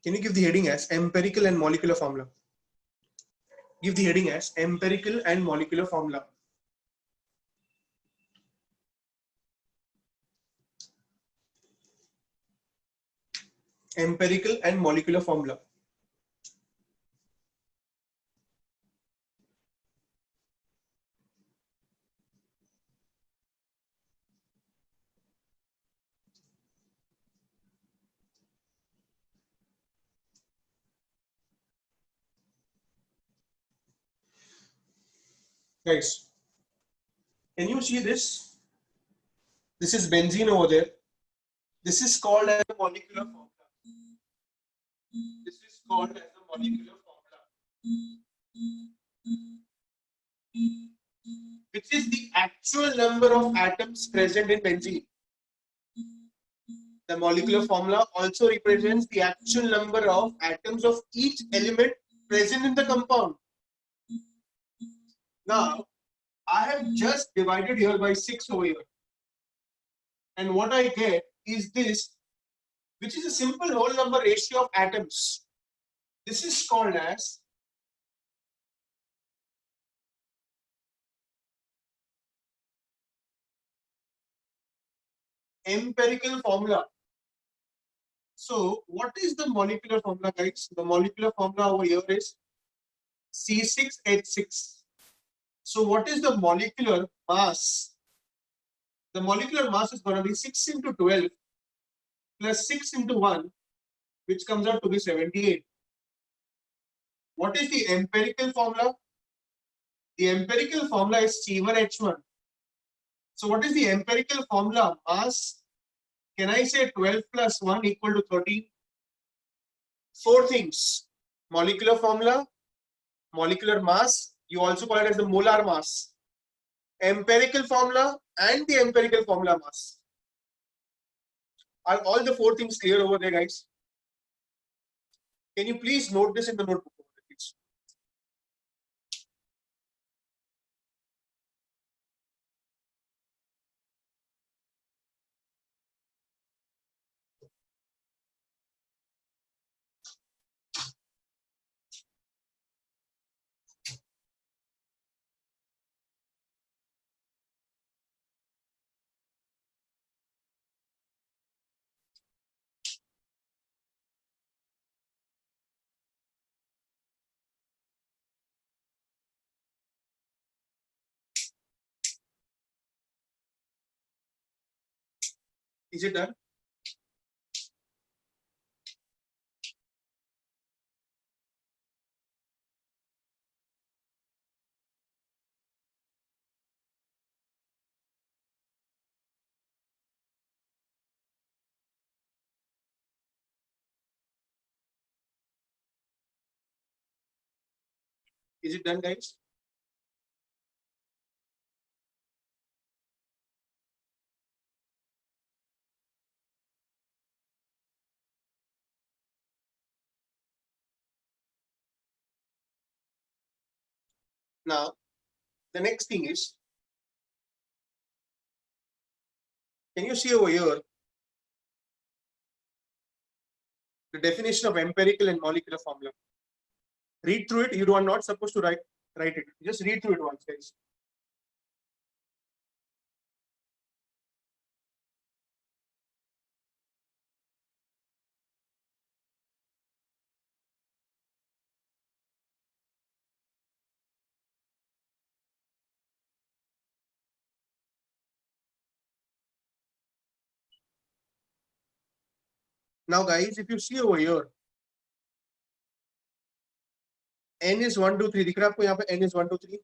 Can you give the heading as empirical and molecular formula? Give the heading as empirical and molecular formula. Empirical and molecular formula. Guys, can you see this? This is benzene over there. This is called as a molecular formula. This is called as a molecular formula, which is the actual number of atoms present in benzene. The molecular formula also represents the actual number of atoms of each element present in the compound. Now, I have just divided here by 6 over here. And what I get is this, which is a simple whole number ratio of atoms. This is called as empirical formula. So, what is the molecular formula, guys? The molecular formula over here is C6H6. So, what is the molecular mass? The molecular mass is going to be 6 into 12 plus 6 into 1, which comes out to be 78. What is the empirical formula? The empirical formula is C1H1. So, what is the empirical formula? Mass. Can I say 12 plus 1 equal to 13? 4 things. Molecular formula, molecular mass, you also call it as the molar mass, empirical formula, and the empirical formula mass. Are all the 4 things clear over there, guys? Can you please note this in the notebook? Is it done? Is it done, guys? Now, the next thing is, can you see over here the definition of empirical and molecular formula? Read through it. You are not supposed to write it. Just read through it once, guys. Now, guys, if you see over here, n is 1, 2, 3. दिख रहा है आपको यहाँ पे n is 1, 2, 3.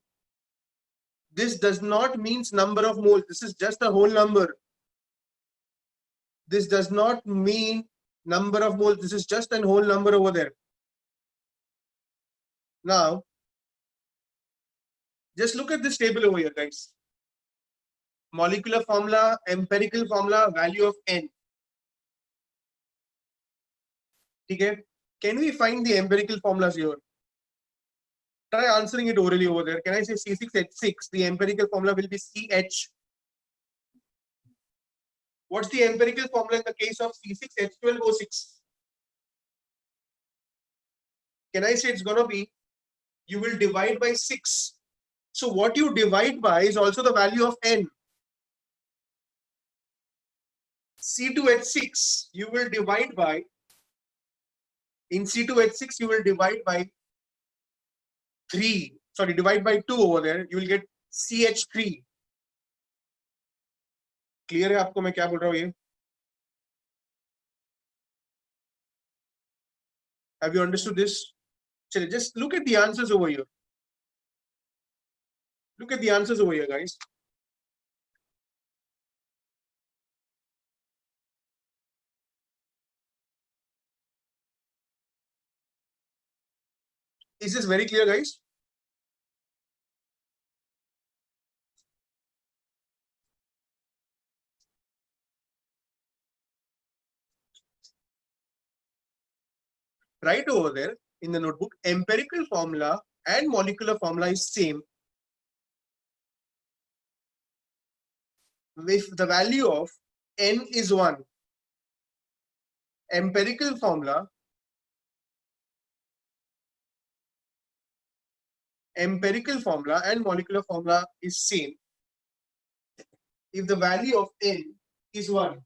This does not means number of moles. This is just a whole number. This does not mean number of moles. This is just a whole number over there. Now, just look at this table over here, guys. Molecular formula, empirical formula, value of n. Okay. Can we find the empirical formulas here? Try answering it orally over there. Can I say C6H6? The empirical formula will be CH. What's the empirical formula in the case of C6H12O6? can I say it's going to be, you will divide by 6. So what you divide by is also the value of n. C2H6, you will divide by, in C2H6, you will divide by 3. Sorry, divide by 2 over there. You will get CH3. Clear है आपको मैं क्या बोल रहा हूँ ये? Have you understood this? चलिए, just look at the answers over here. Look at the answers over here, guys. Is this very clear, guys? Right over there in the notebook, empirical formula and molecular formula is same. If the value of n is 1, empirical formula and molecular formula is same if the value of n is 1.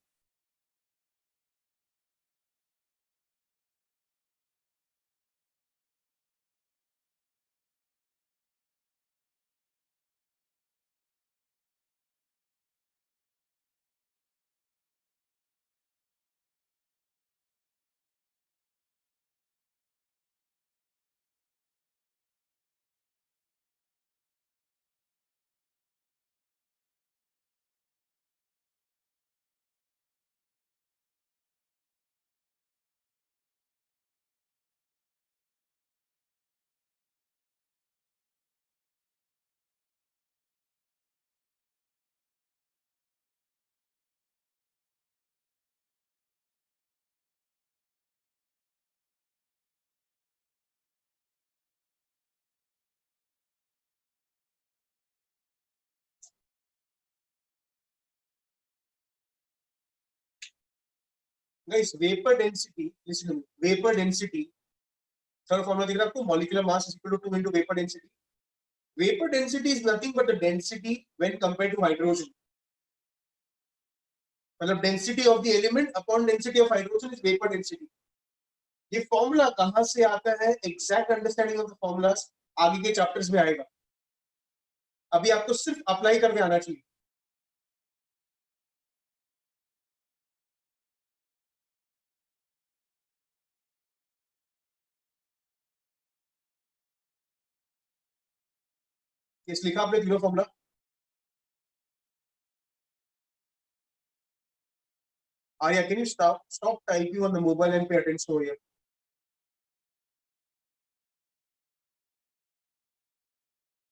Guys, vapor density, listen to me, vapor density, third formula दिख रहा है आपको, molecular mass is equal to 2 into vapor density. Vapor density is nothing but the density when compared to hydrogen. मतलब density of the element upon density of hydrogen is vapor density. ये formula कहां से आता है, exact understanding of the formulas आगे के chapters में आएगा. अभी आपको सिर्फ अप्लाई करके आना चाहिए. इस लिखा आपने तीनों formula. Arya, can you stop typing on the mobile and pay attention over here?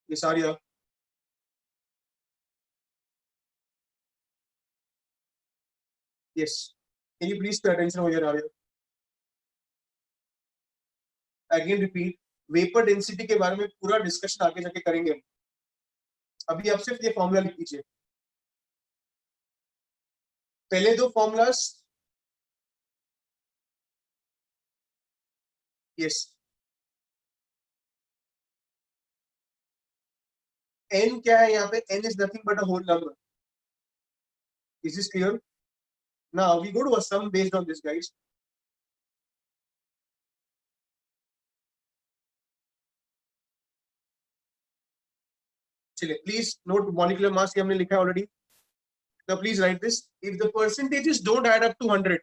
Yes, Arya. Yes. Can you please pay attention over here, Arya? Again repeat. Vapour density के बारे में पूरा डिस्कशन आगे जाके करेंगे. अभी आप सिर्फ ये फॉर्मूला लिख लीजिए. पहले दो फॉर्मूलास, यस, n क्या है यहाँ पे, n is nothing but a whole number. Is this clear? Now we go to a sum based on this, guys. चलिए, please note molecular mass हमने लिखा है already. Now please write this. If the percentages don't add up to 100,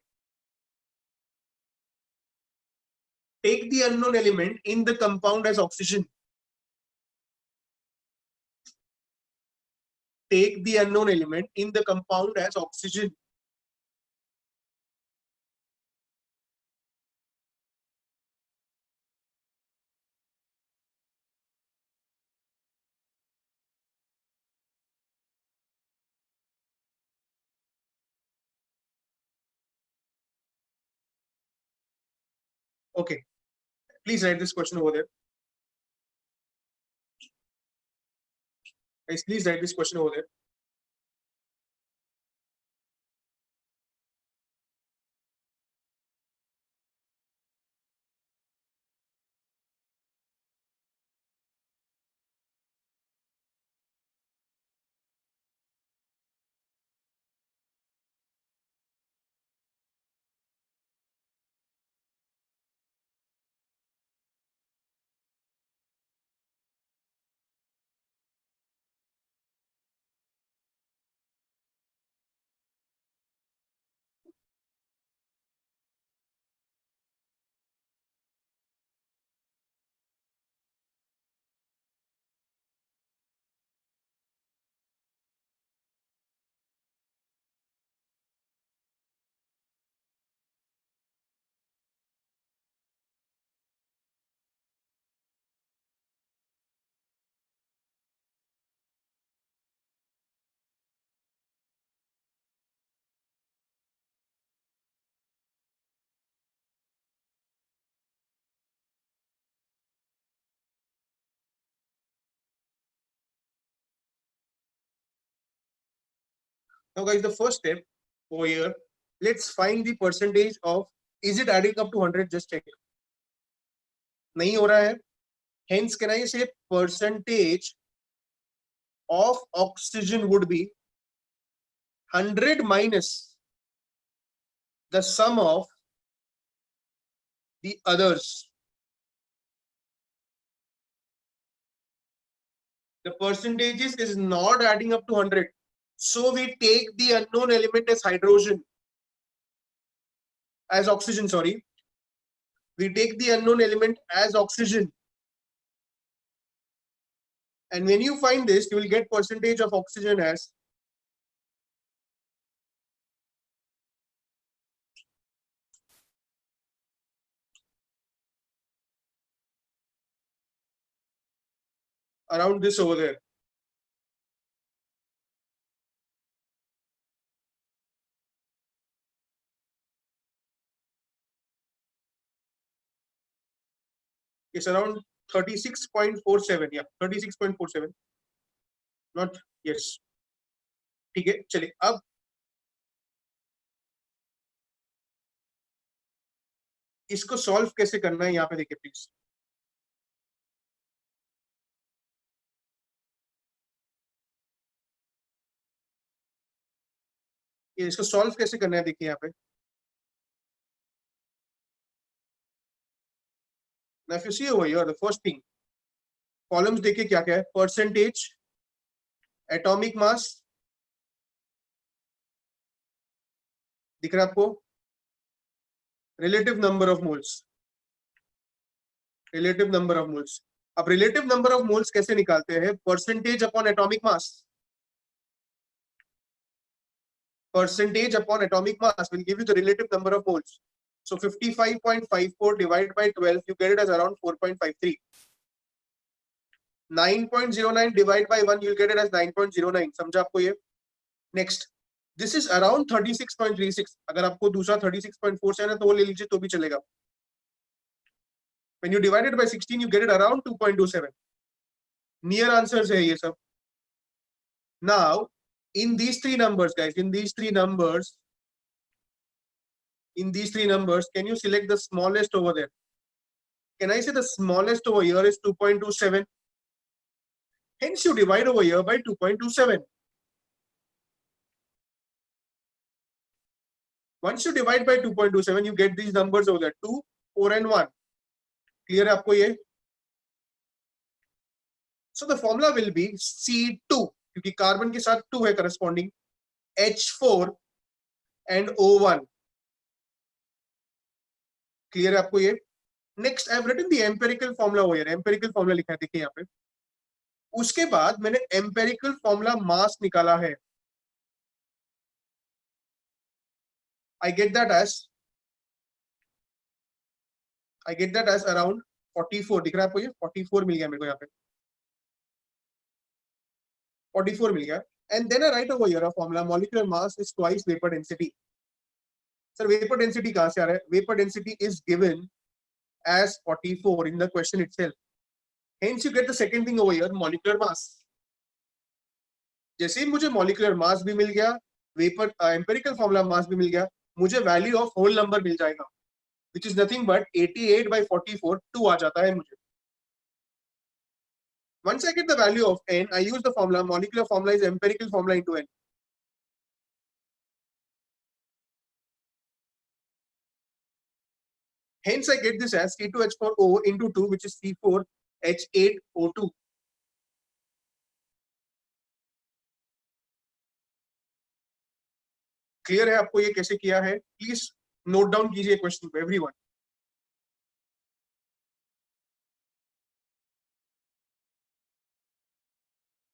take the unknown element in the compound as oxygen. Take the unknown element in the compound as oxygen. Okay, please write this question over there. Guys, please write this question over there. Now guys, the first step over here, let's find the percentage of, is it adding up to 100? Just check. नहीं हो रहा है. Hence, can I say percentage of oxygen would be 100 minus the sum of the others. The percentages is not adding up to 100. So we take the unknown element as hydrogen, as oxygen, sorry. We take the unknown element as oxygen. And when you find this, you will get percentage of oxygen as around this over there. It's around 36.47. Yeah, 36.47. Not, yes. ठीक है, चलिए अब इसको solve कैसे करना है यहाँ पे देखिए प्लीज. ये इसको सॉल्व कैसे करना है देखिए यहाँ पे. Now if you see over here, the first thing, columns देखिए क्या क्या है. परसेंटेज, एटॉमिक मास दिख रहा है आपको, relative number of moles, relative number of moles. अब रिलेटिव नंबर ऑफ मोल्स कैसे निकालते हैं? Percentage upon atomic mass. Percentage upon atomic mass will give you the relative number of moles. So 55.54 divided by 12, you get it as around 4.53. 9.09 divided by 1, you'll get it as 9.09. समझा आपको ये? Next, this is around 36.36. अगर आपको दूसरा 36.47 है तो वो ले लीजिए तो भी चलेगा. When you divide it by 16, you get it around 2.27. Near answers है ये सब. Now, in these three numbers, guys, in these three numbers, can you select the smallest over there? Can I say the smallest over here is 2.27? Hence, you divide over here by 2.27. Once you divide by 2.27, you get these numbers over there, 2, 4 and 1. Clear है आपको ये? So the formula will be C2, क्योंकि carbon के साथ 2 है corresponding, H4 and O1. Clear है आपको ये? Next, I have written the empirical formula over here. Empirical formula लिखा है देखिए यहाँ पे. उसके बाद मैंने empirical formula mass निकाला है. I get that as around 44. दिख रहा है आपको ये? 44 मिल गया मेरे को यहाँ पे. 44 मिल गया. And then I write over here a formula, molecular mass is twice vapor density. Sir, vapor density कहाँ से आ रहा है? Vapor density is given as 44 in the question itself. Hence you get the second thing over here, molecular mass. जैसे ही मुझे molecular mass भी मिल गया, vapor empirical formula mass भी मिल गया, मुझे value of whole number मिल जाएगा, which is nothing but 88 by 44, 2 आ जाता है मुझे. Once I get the value of n, I use the formula, molecular formula is empirical formula into n. Hence I get this as C2H4O into 2, which is C4H8O2. Clear है आपको ये कैसे किया है? Please note down कीजिए question को everyone.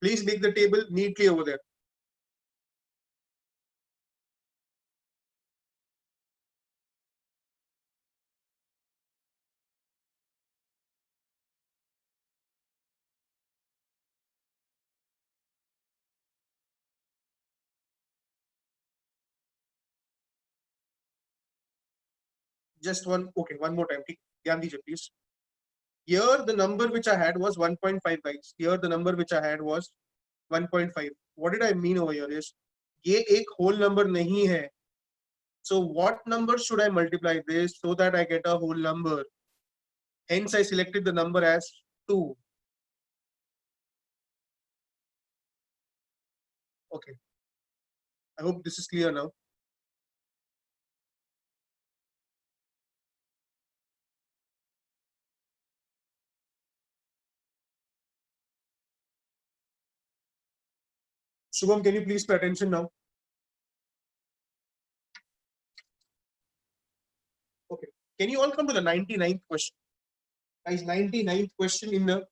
Please make the table neatly over there. Just one, okay, one more time. ध्यान दीजिए please. Here the number which I had was 1.5 guys. Here the number which I had was 1.5. What did I mean over here is, ये एक whole number नहीं है. So what number should I multiply this so that I get a whole number? Hence I selected the number as 2. Okay. I hope this is clear now. Shubham, can you please pay attention now? Okay. Can you all come to the 99th question? Guys, 99th question in the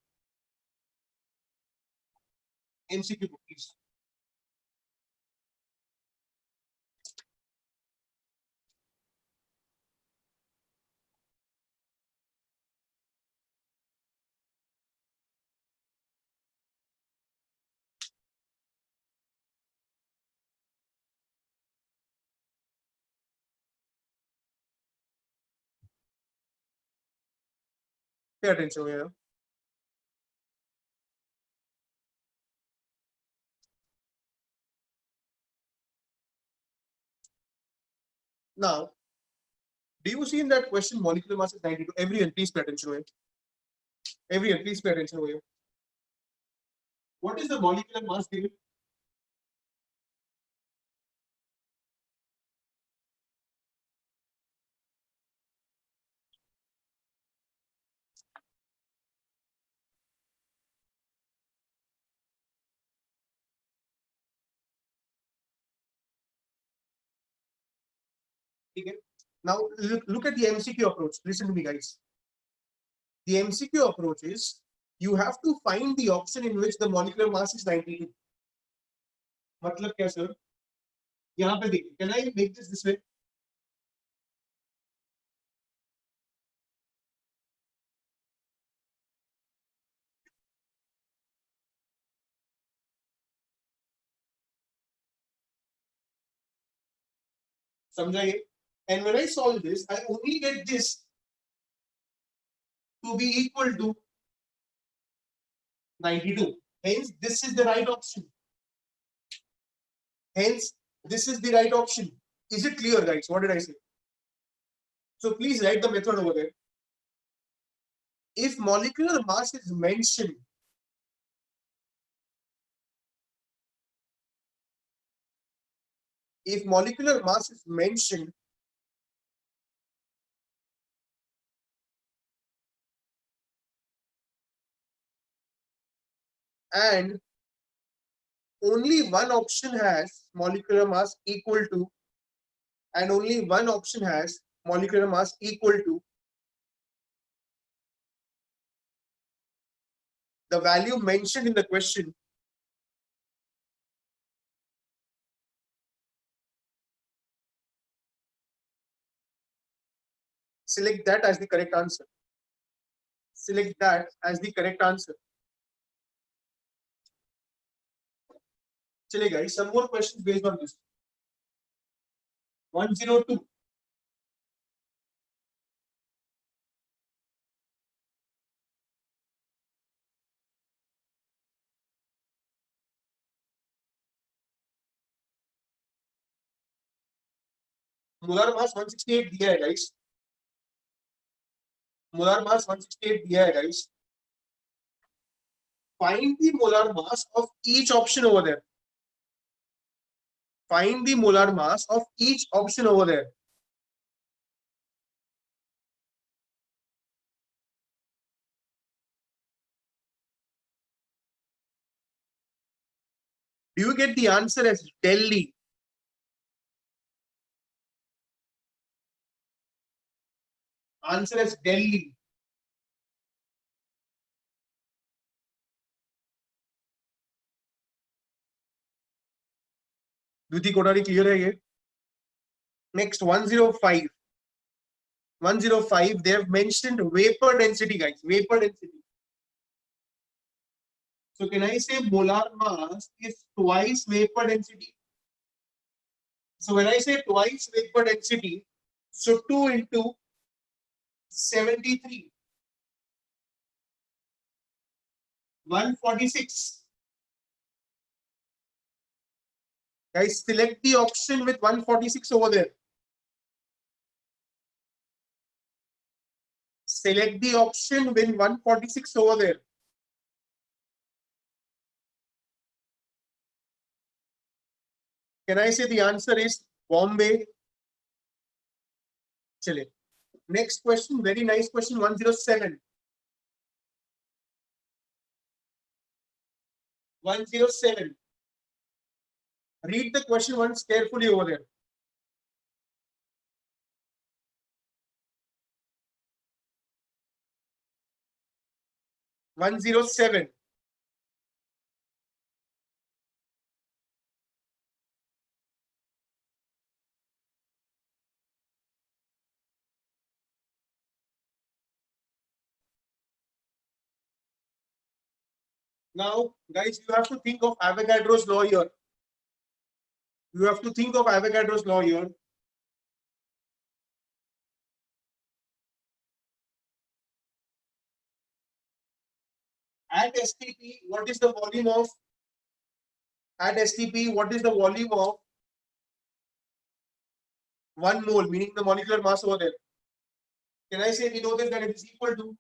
MCQ book, please. Pay attention here. Now, do you see in that question molecular mass is 92? Everyone, please pay attention here. Everyone, please pay attention over here. What is the molecular mass given? Okay. Now look at the MCQ approach. Listen to me, guys. The MCQ approach is you have to find the option in which the molecular mass is 92. मतलब क्या sir? यहाँ पे देखिए. Can I make this way? समझाइए. And when I solve this, I only get this to be equal to 92. Hence, this is the right option. Hence, this is the right option. Is it clear, guys? What did I say? So please write the method over there. If molecular mass is mentioned, and only one option has molecular mass equal to, and only one option has molecular mass equal to the value mentioned in the question, select that as the correct answer. Select that as the correct answer. Chale guys, some more questions based on this. 102. Molar mass 168 दिया है guys. Molar mass 168 दिया है guys. Find the molar mass of each option over there. Find the molar mass of each option over there. Do you get the answer as Delhi? Answer as Delhi. Duti Kodari clear hai ye? Next 105. 105, they have mentioned vapor density, guys. Vapor density. So can I say molar mass is twice vapor density? So when I say twice vapor density, so 2 into 73. 146. Guys, select the option with 146 over there. Select the option with 146 over there. Can I say the answer is Bombay? Chale. Next question, very nice question, 107. 107. Read the question once carefully over there. One zero seven. Now, guys, you have to think of Avogadro's law here. You have to think of Avogadro's law here. At STP, what is the volume of? At STP, what is the volume of 1 mole, meaning the molecular mass over there? Can I say we know that it is equal to?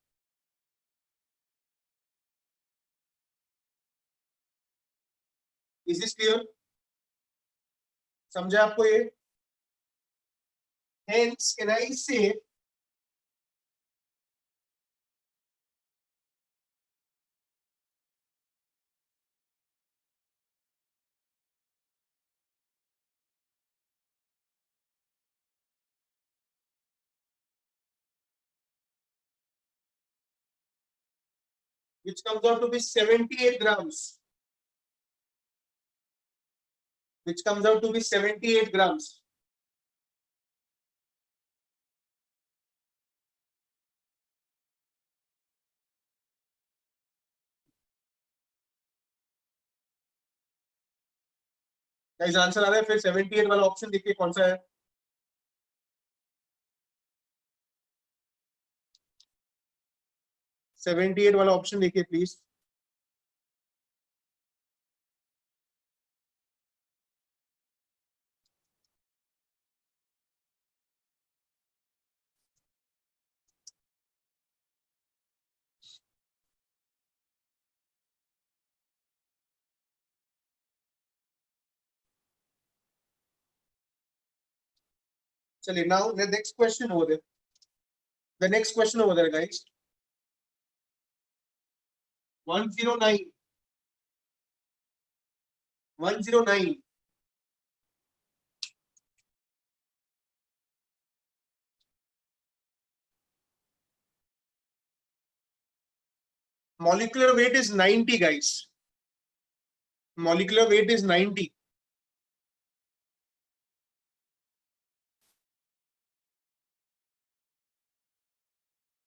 Is this clear? समझे आपको ये? Hence, can I say which comes out to be 78 grams? Which comes out to be 78 grams. Guys, answer आ रहा है फिर 78 वाला option देखिए कौन सा है. 78 वाला ऑप्शन देखिए प्लीज. चलिए, now the next question over there. The next question over there, guys. 109. 109. Molecular weight is 90, guys. Molecular weight is 90.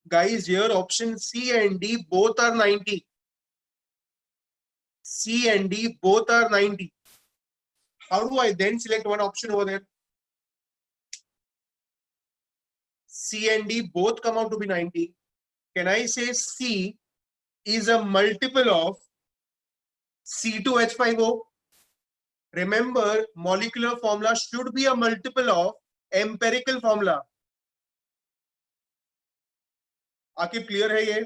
Guys, here option C and D both are 90. C and D both are 90. How do I then select one option over there? C and D both come out to be 90. Can I say C is a multiple of C2H5O? Remember, molecular formula should be a multiple of empirical formula. आखिर clear है ये?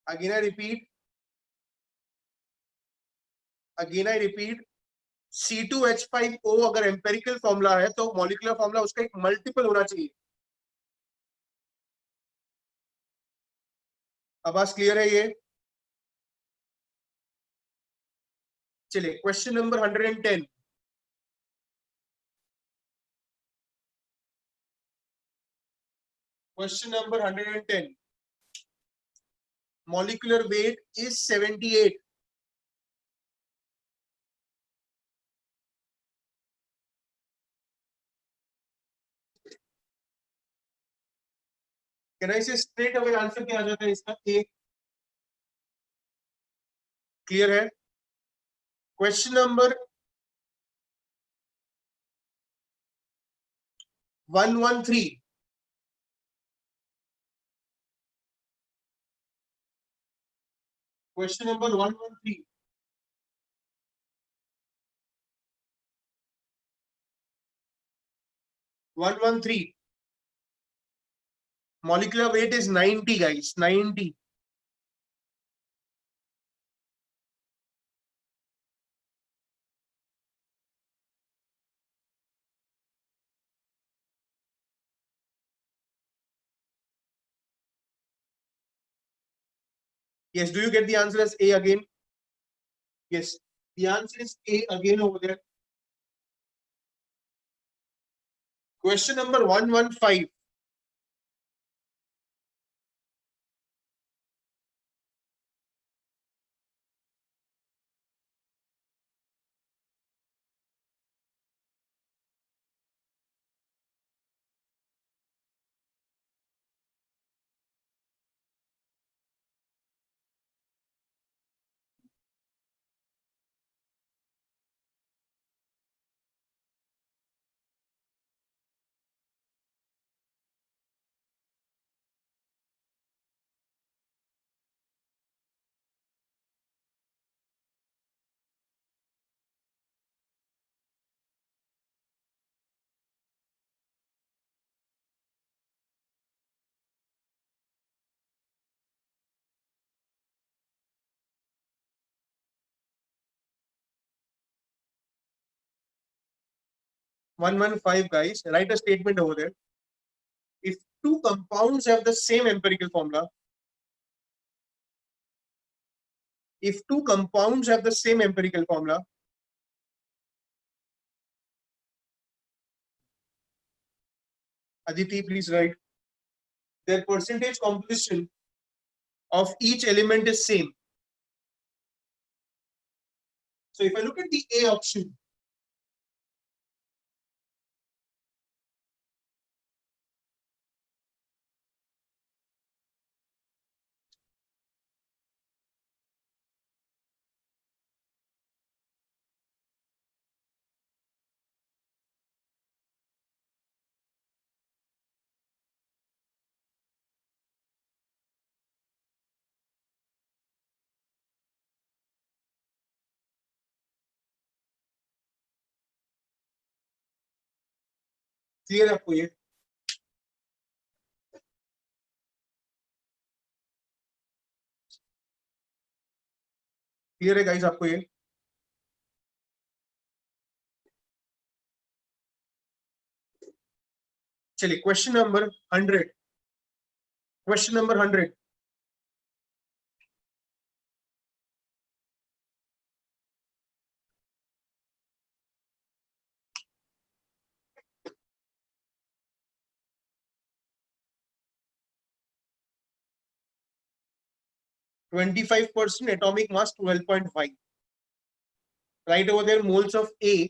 Again I repeat. C2H5O अगर empirical formula है तो molecular formula उसका एक multiple होना चाहिए. आवाज क्लियर है ये? चलिए, question number 110. Question number 110. Molecular weight is 78. Can I say straight away answer क्या आ जाता है इसका? A. Clear है? Question number 113. Question number 113. 113. Molecular weight is 90, guys. 90. Yes, do you get the answer as A again? Yes, the answer is A again over there. Question number 115. One one five, guys. Write a statement over there. If two compounds have the same empirical formula, if two compounds have the same empirical formula, Aditi, please write. Their percentage composition of each element is same. So if I look at the A option, clear है आपको ये? Clear है guys आपको ये? चलिए question number 100. Question number 100. (25%) atomic mass 12.5. Right over there, moles of A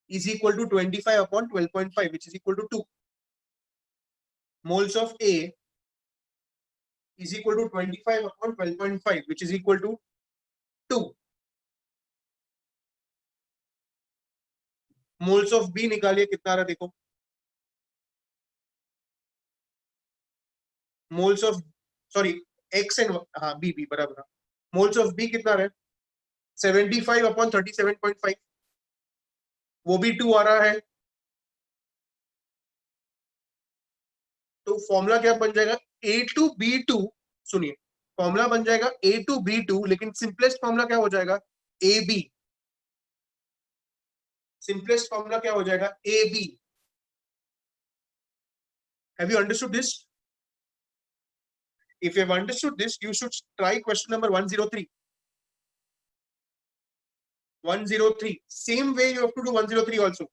is equal to 25 upon 12.5, which is equal to 2. Moles of A is equal to 25 upon 12.5, which is equal to 2. Moles of B निकालिए, कितना आ रहा है देखो. Moles of, sorry, X and हाँ B बराबर. Moles of B कितना आ रहा है? 75 upon 37.5. वो भी 2 आ रहा है. तो फॉर्मूला क्या बन जाएगा? A2B2. सुनिए, फॉर्मूला बन जाएगा A2B2, लेकिन सिंपलेस्ट फॉर्मूला क्या हो जाएगा? AB. सिंपलेस्ट फॉर्मूला क्या हो जाएगा? AB. Have you understood this? If you have understood this, you should try question number 103. 103. Same way you have to do 103 also.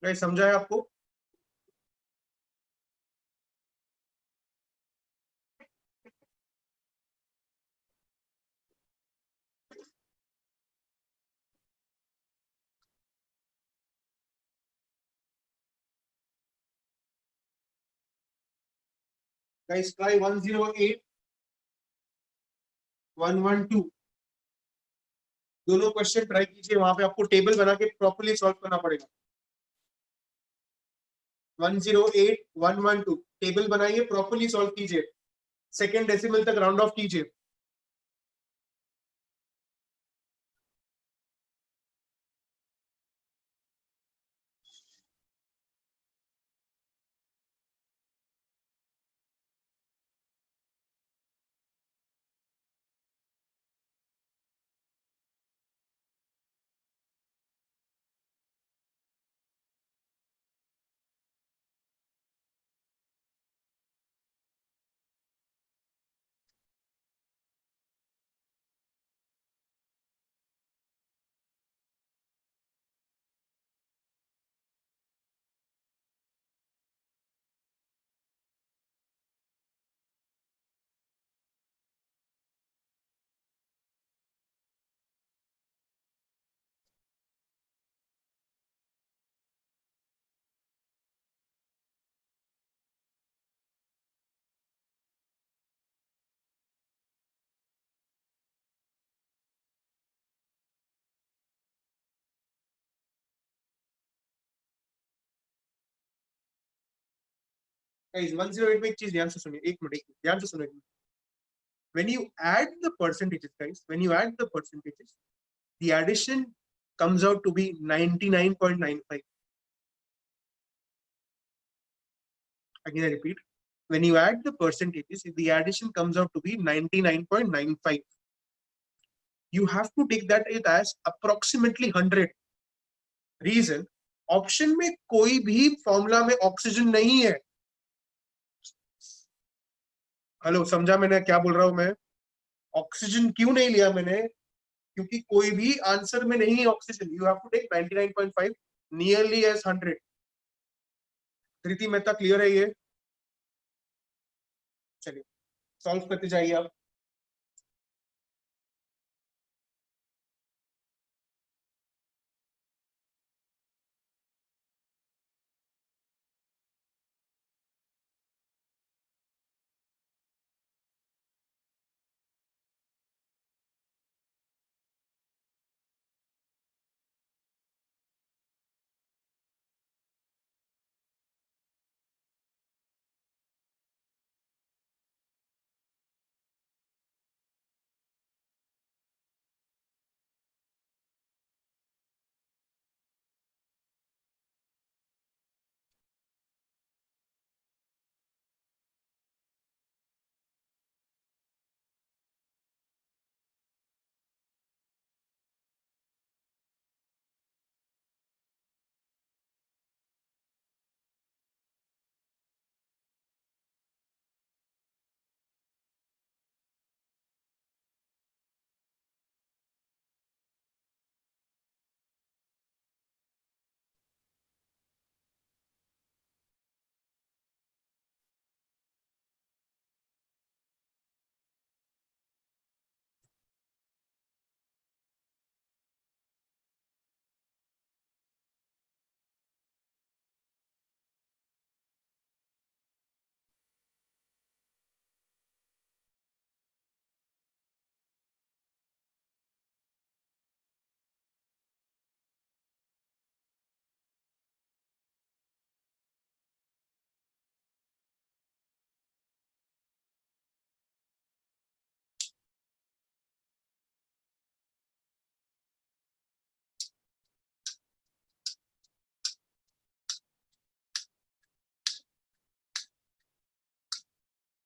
Guys समझा है आपको? गाइस ट्राई 108 112 दोनों क्वेश्चन ट्राई कीजिए, वहां पे आपको टेबल बना के प्रॉपर्ली सॉल्व करना पड़ेगा। 108 112 टेबल बनाइए, प्रॉपर्ली सॉल्व कीजिए, सेकेंड डेसिमल तक राउंड ऑफ कीजिए। गाइस 108 में एक चीज ध्यान से सुनिए, एक मिनट ध्यान से सुनिए। when you add the percentages guys, when you add the percentages, the addition comes out to be 99.95. Again I repeat, when you add the percentages, the addition comes out to be 99.95. You have to take that as approximately 100. Reason, option में कोई भी formula में oxygen नहीं है। Hello, समझा मैंने क्या बोल रहा हूं मैं? ऑक्सीजन क्यों नहीं लिया मैंने? क्योंकि कोई भी आंसर में नहीं है oxygen. You have to take 99.5 nearly as 100। Dhriti Mehta clear है ये? चलिए सॉल्व करते जाइए आप।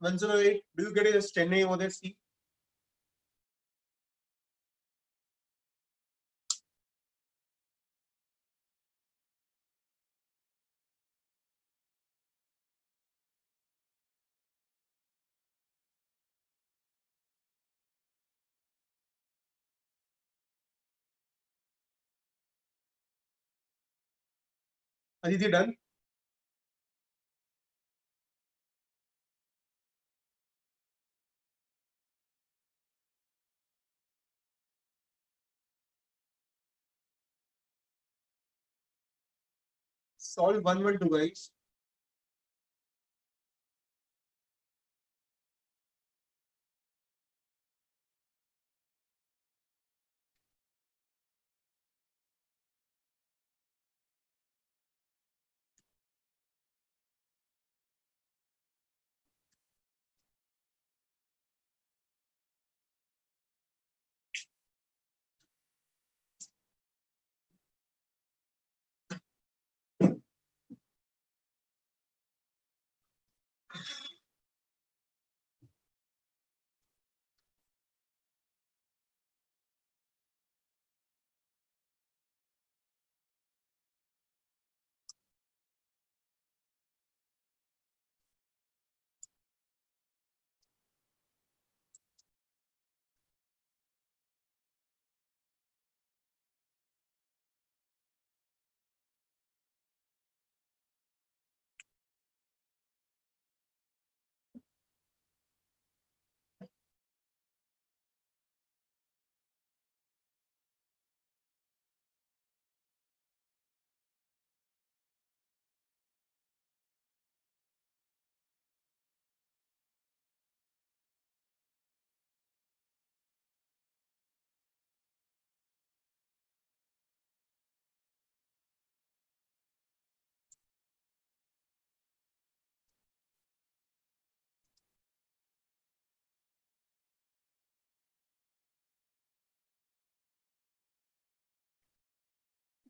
One zero eight. Do you get it as 10A over there? See. Aditi, done? Solve 112, guys.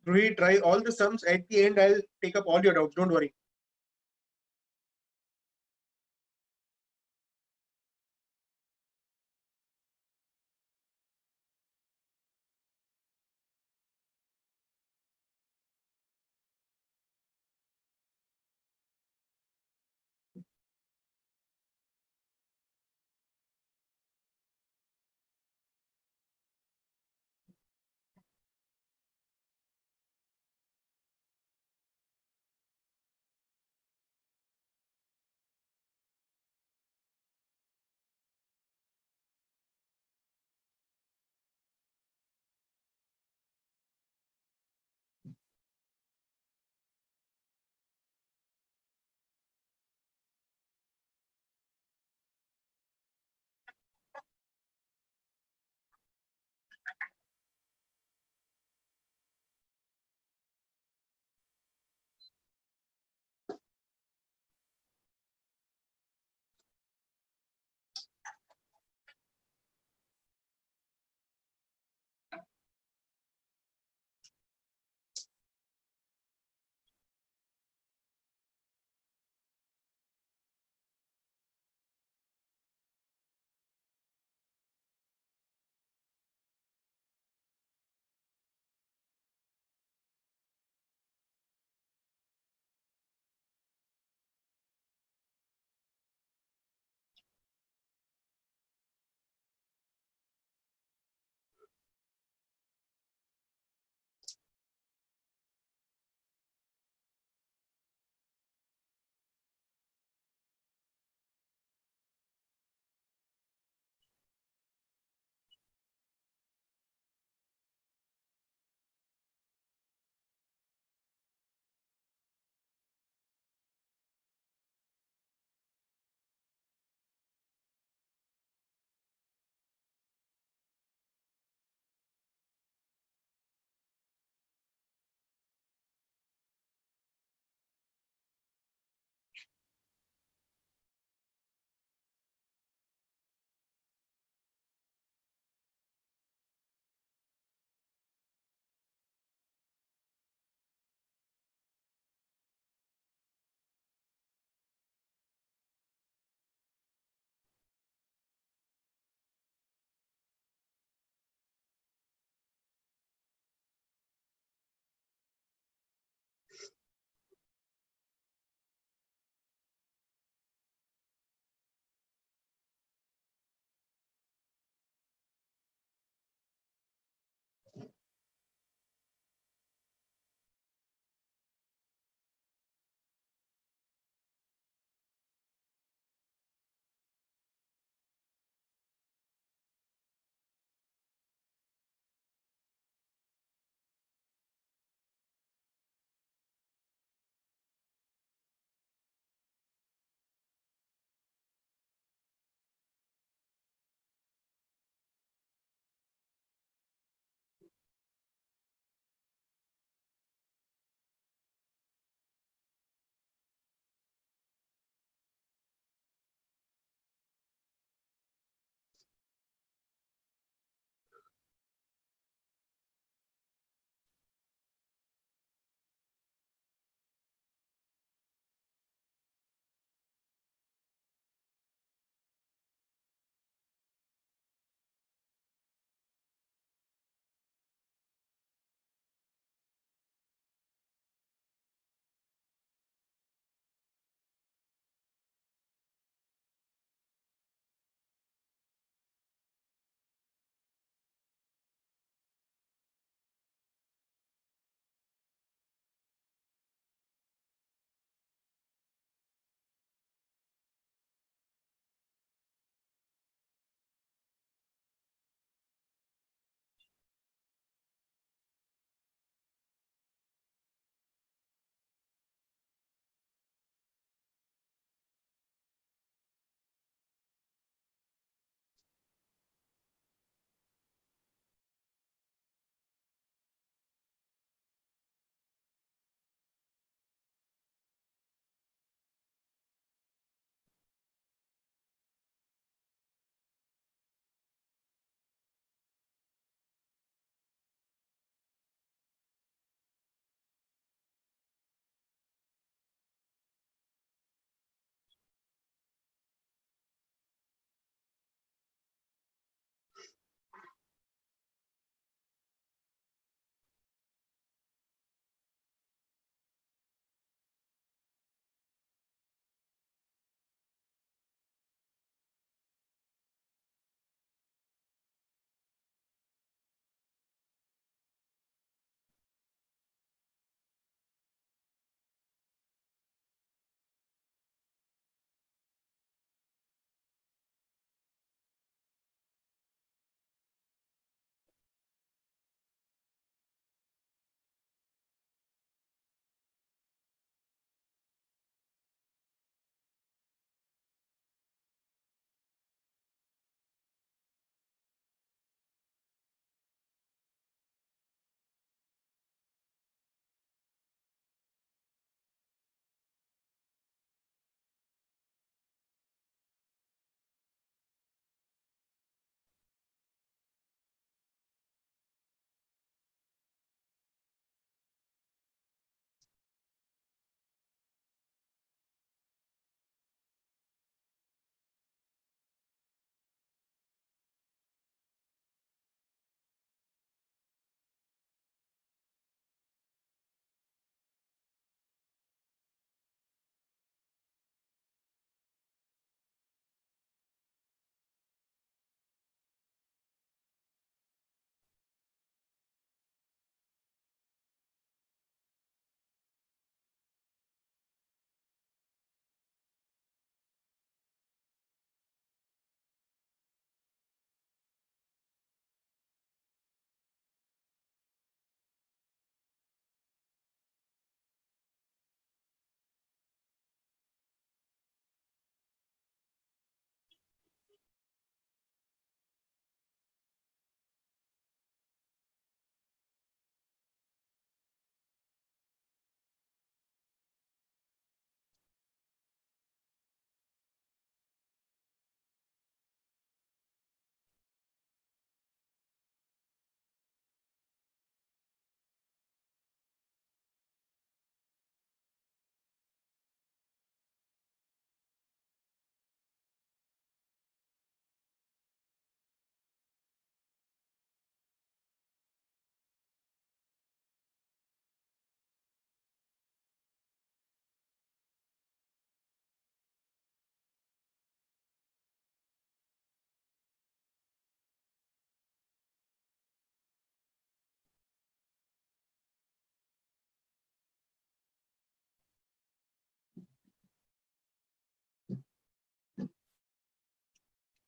Rohit, try all the sums. At the end, I'll take up all your doubts. Don't worry.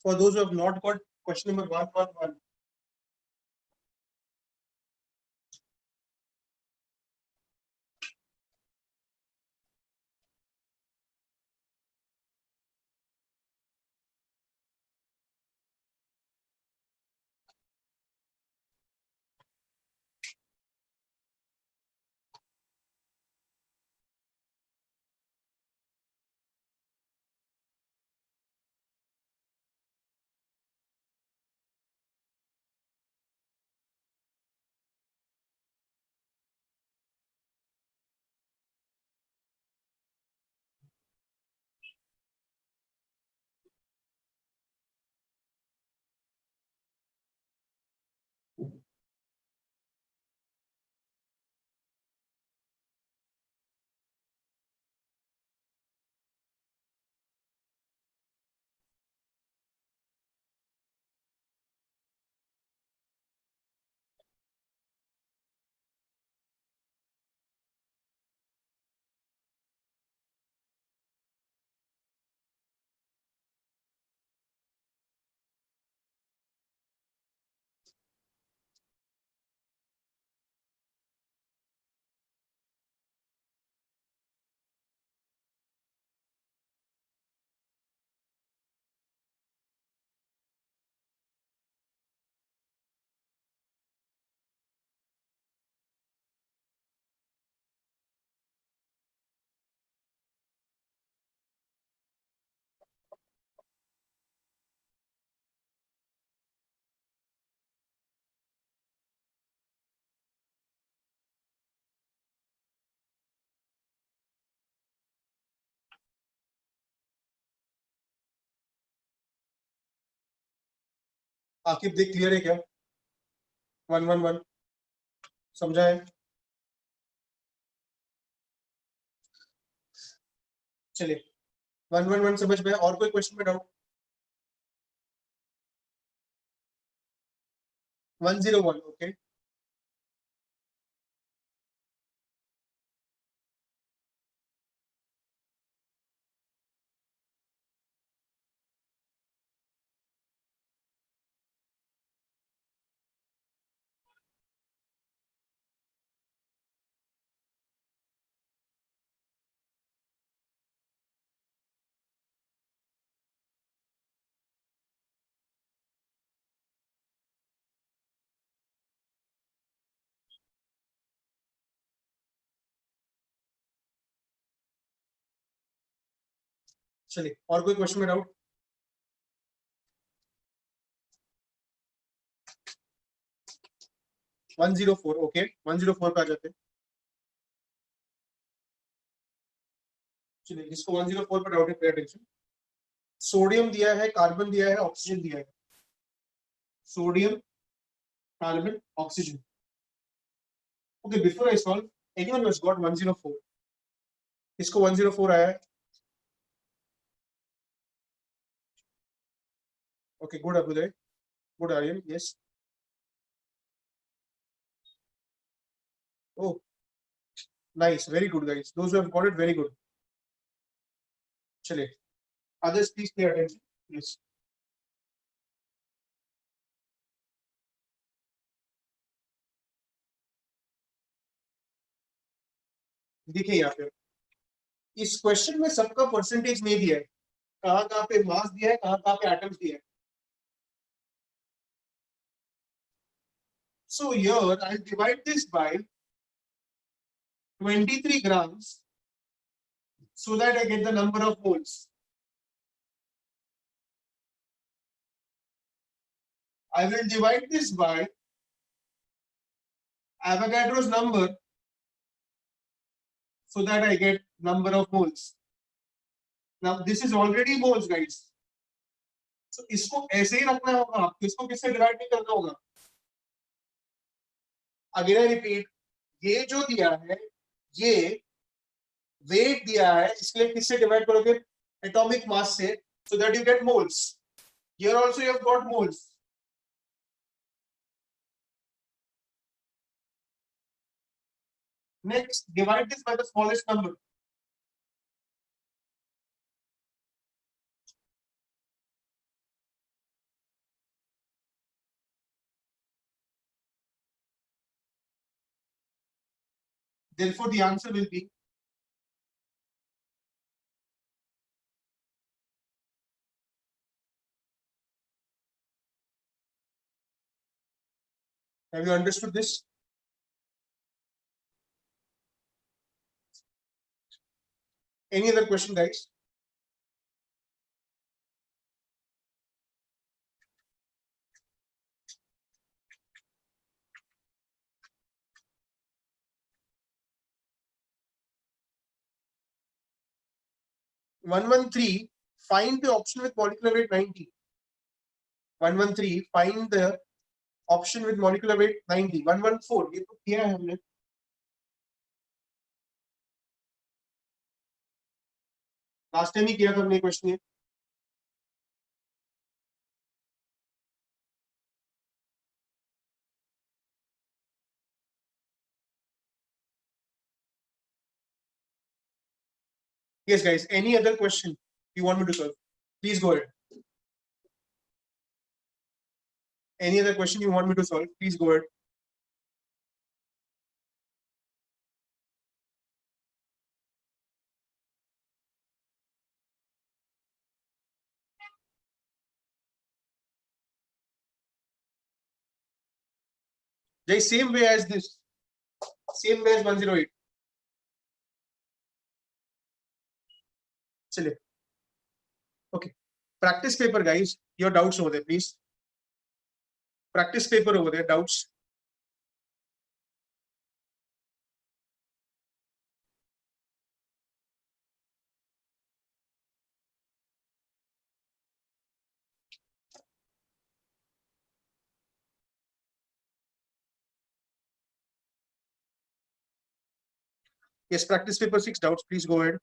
For those who have not got question number 111. Aqib देख clear है क्या? 111 समझा है? चलिए 111 समझ में। और कोई क्वेश्चन में डाउट? 101 ओके। चलिए और कोई क्वेश्चन में डाउट? 104 ओके 104 पे आ जाते हैं। चलिए जिसको 104 पे डाउट है पे अटेंशन। सोडियम दिया है, कार्बन दिया है, ऑक्सीजन दिया है। Sodium, carbon, oxygen. Okay before I solve, anyone who has got 104? इसको 104 आया है? Okay good Abhyuday, good Aryan, yes. Oh nice, very good guys, those who have got it very good. चलिए others please pay attention, yes। देखिए यहाँ पे इस question में सबका परसेंटेज नहीं दिया है, कहाँ कहाँ पे मास दिया है, कहाँ कहाँ पे एटम्स दिया है। So here I'll divide this by 23 grams so that I get the number of moles. I will divide this by Avogadro's number so that I get number of moles. Now this is already moles guys. So इसको ऐसे ही रखना होगा आपको, इसको किससे divide नहीं करना होगा। अगेन आई रिपीट, ये जो दिया है ये वेट दिया है, इसके लिए किससे डिवाइड करोगे? एटॉमिक मास से, so that you get moles. Here also you have got moles. Next, divide this by the smallest number. Therefore, the answer will be have you understood this? Any other question, guys? (113) find the option with molecular weight 90. 113 find the option with molecular weight 90. 114 ये तो किया है हमने. Last time ही किया था हमने question ये. Yes, guys. Any other question you want me to solve? Please go ahead. Any other question you want me to solve? Please go ahead. The same way as this. Same way as 108. चलिए. Okay. Practice paper, guys. Your doubts over there, please. Practice paper over there. Doubts. Yes, practice paper 6 doubts. Please go ahead.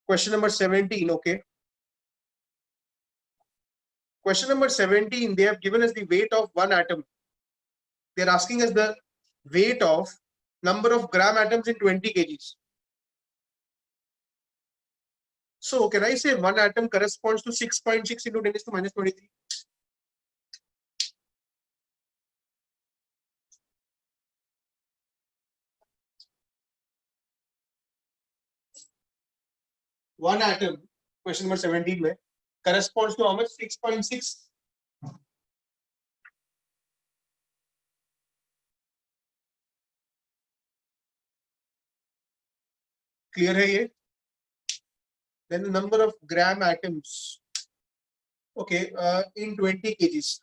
Question number 17. Okay. Question number 17. They have given us the weight of one atom. They are asking us the weight of number of gram atoms in 20 kgs. So can I say one atom corresponds to 6.6 into 10 to minus 23? One atom, question number 17 में, corresponds to how much? 6.6. Clear है ये? Then the number of gram atoms, okay, in 20 kgs.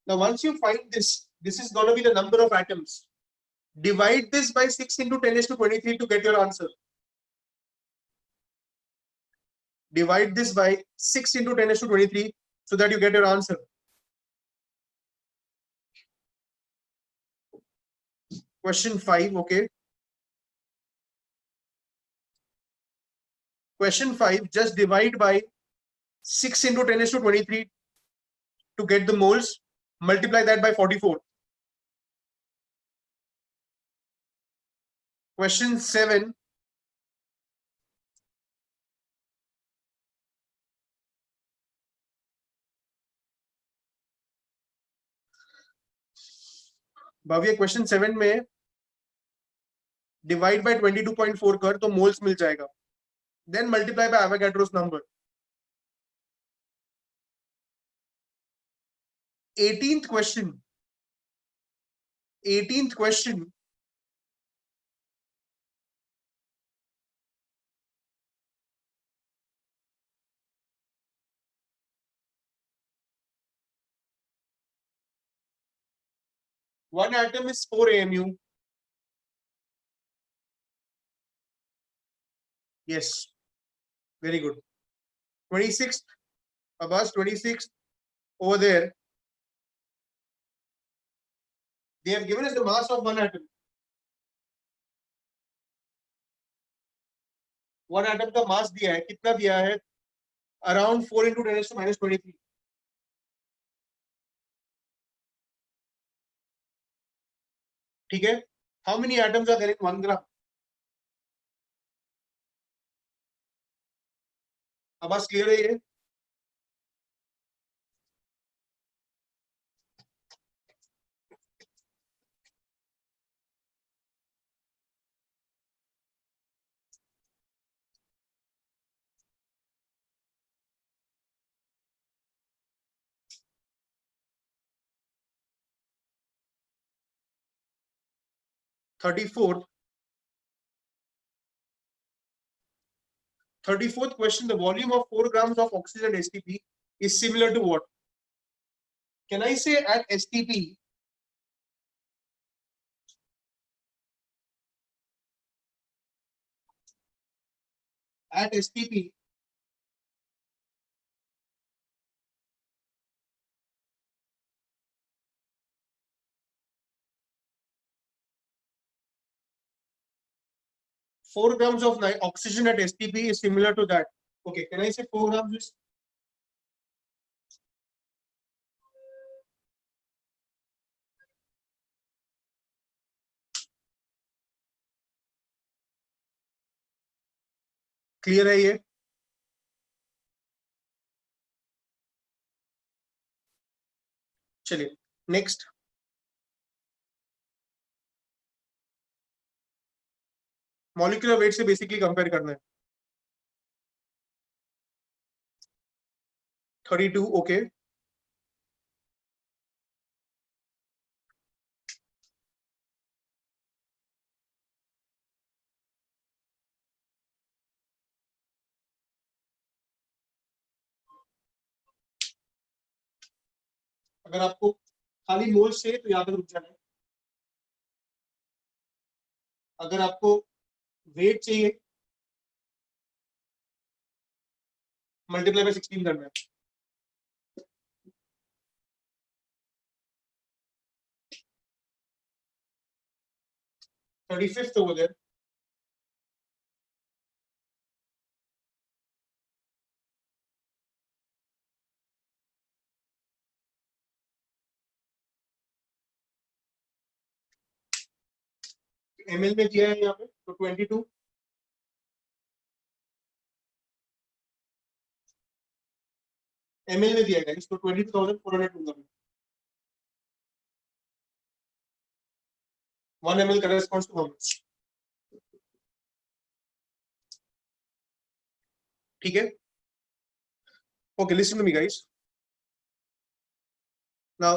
Now once you find this, this is going to be the number of atoms. Divide this by 6 into 10 to 23 to get your answer. Divide this by 6 into 10 to 23 so that you get your answer. Question 5, okay. Question 5, just divide by 6 into 10 to 23 to get the moles. Multiply that by 44. Question 7. Bhavya question 7 में divide by 22.4 कर तो moles मिल जाएगा. Then multiply by Avogadro's number. 18th question. 18th question. One atom is 4 AMU. Yes. Very good. 26th. Abbas, 26th. Over there. They have given us the mass of one atom. One atom का mass दिया है, कितना दिया है? Around 4 into 10⁻23। ठीक है, how many atoms are there in 1 gram? अब बस क्लियर है ये? Thirty-fourth question, the volume of 4 grams of oxygen at STP is similar to what? Can I say at STP, at STP, four grams of oxygen at STP is similar to that? Okay, can I say 4 grams is? Clear है ये? चलिए next, molecular weight से basically compare करना है। 32, okay. अगर आपको खाली मोल से तो यहाँ पे रुक जाना है। अगर आपको वेट चाहिए, मल्टीप्लाई बाय 16 करना है। Thirty fifth over there. ml में दिया है यहाँ पे तो 22, ml में दिया है इसको 22,400 दूंगा मैं। 1 ml corresponds to how much? ठीक है, okay, listen to me guys. Now